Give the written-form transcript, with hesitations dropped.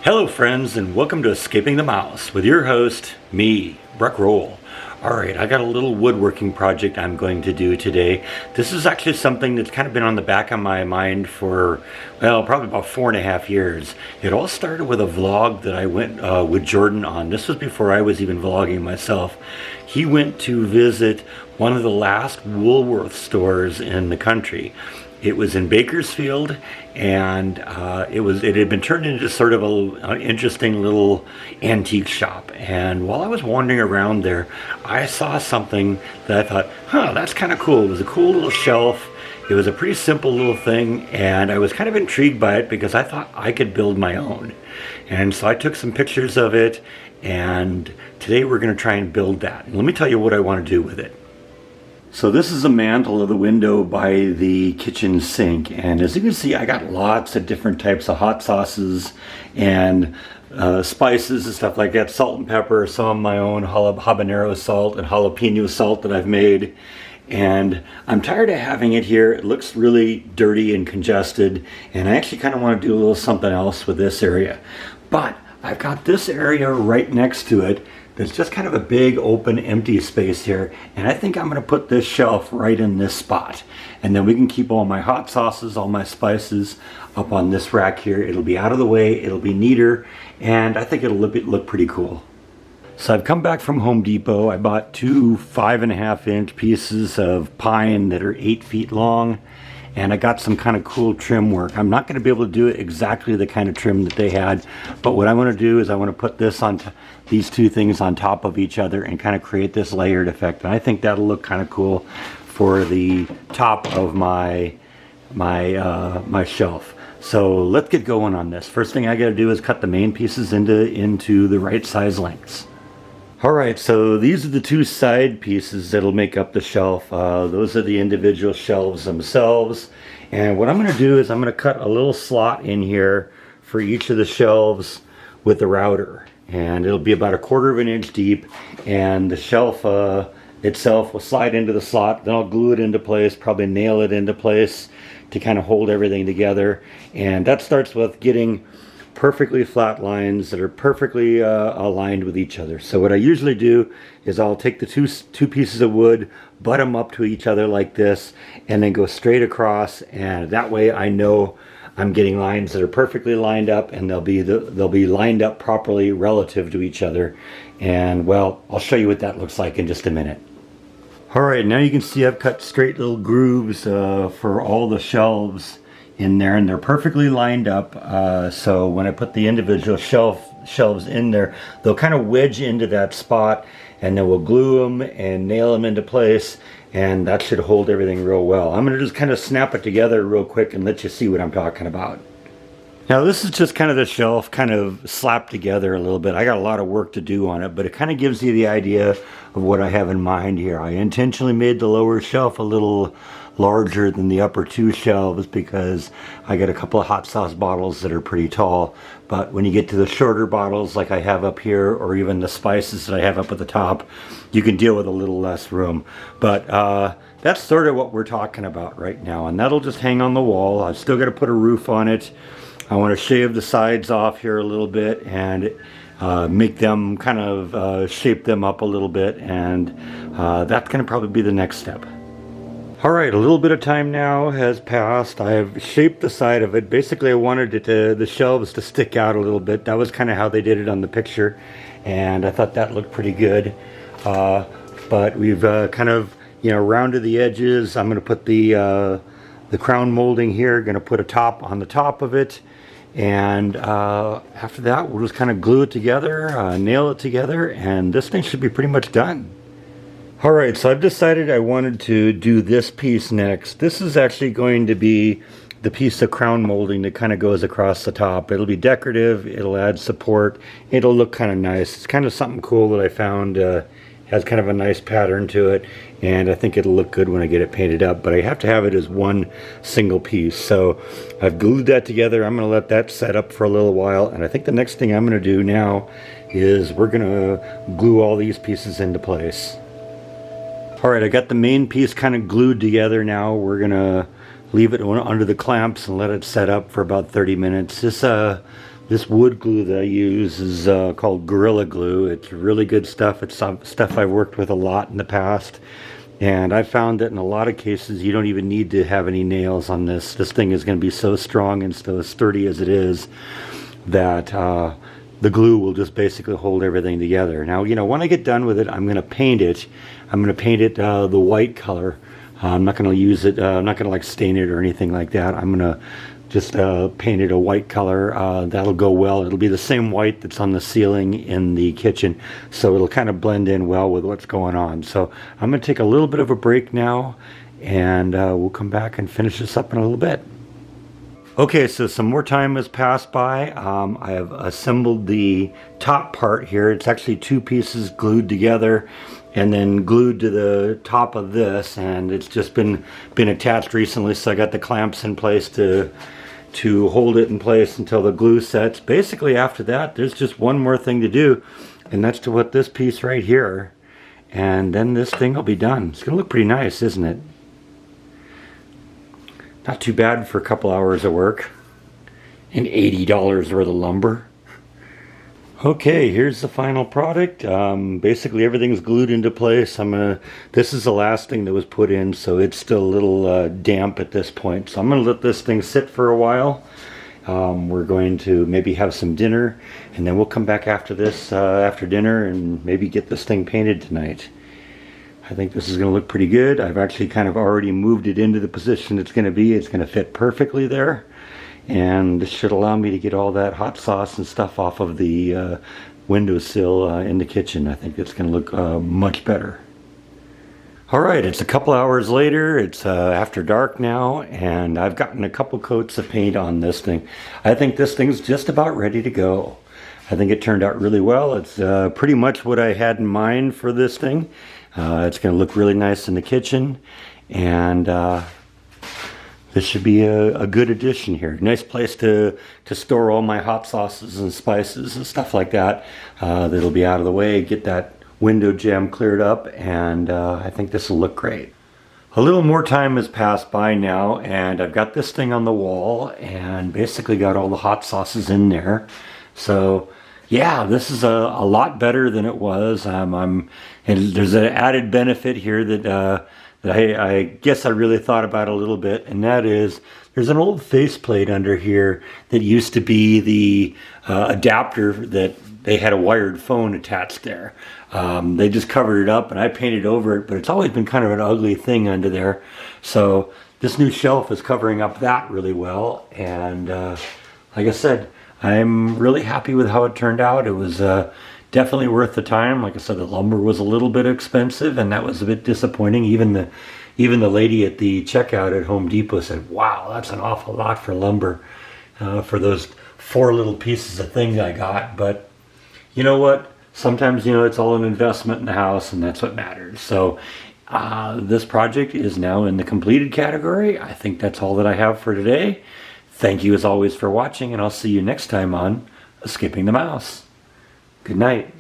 Hello friends, and welcome to Escaping the Mouse with your host, me, Bruck Roll. Alright, I got a little woodworking project I'm going to do today. This is actually something that's kind of been on the back of my mind for, well, probably about 4.5 years. It all started with a vlog that I went with Jordan on. This was before I was even vlogging myself. He went to visit one of the last Woolworth stores in the country. It was in Bakersfield, and it had been turned into sort of an interesting little antique shop. And while I was wandering around there, I saw something that I thought, that's kind of cool. It was a cool little shelf. It was a pretty simple little thing, and I was kind of intrigued by it because I thought I could build my own. And so I took some pictures of it, and today we're going to try and build that. And let me tell you what I want to do with it. So this is a mantle of the window by the kitchen sink, and as you can see, I got lots of different types of hot sauces and spices and stuff like that. Salt and pepper, some of my own habanero salt and jalapeno salt that I've made. And I'm tired of having it here. It looks really dirty and congested, and I actually kind of want to do a little something else with this area. But I've got this area right next to it. There's just kind of a big open empty space here, and I think I'm going to put this shelf right in this spot, and then we can keep all my hot sauces, all my spices up on this rack here. It'll be out of the way, it'll be neater, and I think it'll look pretty cool. So I've come back from Home Depot. I bought two 5.5-inch pieces of pine that are 8 feet long, and I got some kind of cool trim work. I'm not going to be able to do it exactly the kind of trim that they had, but what I want to do is I want to put this on these two things on top of each other and kind of create this layered effect. And I think that'll look kind of cool for the top of my shelf. So let's get going on this. First thing I got to do is cut the main pieces into the right size lengths. Alright, so these are the two side pieces that'll make up the shelf. Those are the individual shelves themselves. And what I'm going to do is I'm going to cut a little slot in here for each of the shelves with the router. And it'll be about 1/4 inch deep, and the shelf itself will slide into the slot. Then I'll glue it into place, probably nail it into place to kind of hold everything together. And that starts with getting perfectly flat lines that are perfectly aligned with each other. So what I usually do is I'll take the two pieces of wood, butt them up to each other like this, and then go straight across, and that way I know I'm getting lines that are perfectly lined up, and they'll be lined up properly relative to each other. And well, I'll show you what that looks like in just a minute. Alright, now you can see I've cut straight little grooves for all the shelves in there, and they're perfectly lined up, so when I put the individual shelves in there, they'll kind of wedge into that spot, and then we'll glue them and nail them into place, and that should hold everything real well. I'm going to just kind of snap it together real quick and let you see what I'm talking about. Now this is just kind of the shelf kind of slapped together a little bit. I got a lot of work to do on it, but it kind of gives you the idea of what I have in mind here. I intentionally made the lower shelf a little larger than the upper two shelves because I got a couple of hot sauce bottles that are pretty tall. But when you get to the shorter bottles like I have up here, or even the spices that I have up at the top, you can deal with a little less room. But that's sort of what we're talking about right now, and that'll just hang on the wall. I've still got to put a roof on it. I want to shave the sides off here a little bit and make them kind of shape them up a little bit, and that's going to probably be the next step. Alright, a little bit of time now has passed. I've shaped the side of it. Basically I wanted the shelves to stick out a little bit. That was kind of how they did it on the picture, and I thought that looked pretty good. But we've kind of rounded the edges. I'm going to put the crown molding here, going to put a top on the top of it, and after that we'll just kind of glue it together, nail it together, and this thing should be pretty much done. Alright, so I've decided I wanted to do this piece next. This is actually going to be the piece of crown molding that kind of goes across the top. It'll be decorative, it'll add support, it'll look kind of nice. It's kind of something cool that I found, has kind of a nice pattern to it, and I think it'll look good when I get it painted up, but I have to have it as one single piece. So I've glued that together. I'm going to let that set up for a little while, and I think the next thing I'm going to do now is we're going to glue all these pieces into place. Alright, I got the main piece kind of glued together now. We're going to leave it under the clamps and let it set up for about 30 minutes. This This wood glue that I use is called Gorilla Glue. It's really good stuff. It's stuff I've worked with a lot in the past. And I found that in a lot of cases you don't even need to have any nails on this. This thing is going to be so strong and so sturdy as it is that the glue will just basically hold everything together. Now, you know, when I get done with it, I'm going to paint it. I'm going to paint it the white color. I'm not going to use it, I'm not going to like stain it or anything like that. I'm going to just paint it a white color. That'll go well. It'll be the same white that's on the ceiling in the kitchen, so it'll kind of blend in well with what's going on. So I'm going to take a little bit of a break now, and we'll come back and finish this up in a little bit. Okay, so some more time has passed by. I have assembled the top part here. It's actually two pieces glued together and then glued to the top of this, and it's just been attached recently, so I got the clamps in place to hold it in place until the glue sets. Basically after that, there's just one more thing to do, and that's to put this piece right here, and then this thing will be done. It's gonna look pretty nice, isn't it? Not too bad for a couple hours of work and $80 worth of lumber. Okay, here's the final product. Basically everything's glued into place. This is the last thing that was put in, so it's still a little damp at this point. So I'm gonna let this thing sit for a while. We're going to maybe have some dinner, and then we'll come back after this, after dinner, and maybe get this thing painted tonight. I think this is going to look pretty good. I've actually kind of already moved it into the position it's going to be. It's going to fit perfectly there. And this should allow me to get all that hot sauce and stuff off of the windowsill in the kitchen. I think it's going to look much better. Alright, it's a couple hours later. It's after dark now, and I've gotten a couple coats of paint on this thing. I think this thing's just about ready to go. I think it turned out really well. It's pretty much what I had in mind for this thing. It's going to look really nice in the kitchen, and this should be a good addition here. Nice place to store all my hot sauces and spices and stuff like that. That'll be out of the way, get that window jamb cleared up, and I think this will look great. A little more time has passed by now, and I've got this thing on the wall and basically got all the hot sauces in there. So yeah, this is a lot better than it was. And there's an added benefit here that I guess I really thought about a little bit, and that is there's an old faceplate under here that used to be the adapter that they had a wired phone attached there. They just covered it up and I painted over it, but it's always been kind of an ugly thing under there. So this new shelf is covering up that really well, and like I said, I'm really happy with how it turned out. It was definitely worth the time. Like I said, the lumber was a little bit expensive, and that was a bit disappointing. Even the lady at the checkout at Home Depot said, "Wow, that's an awful lot for lumber for those 4 little pieces of thing I got." But you know what? Sometimes, you know, it's all an investment in the house, and that's what matters. So this project is now in the completed category. I think that's all that I have for today. Thank you as always for watching, and I'll see you next time on Escaping the Mouse. Good night.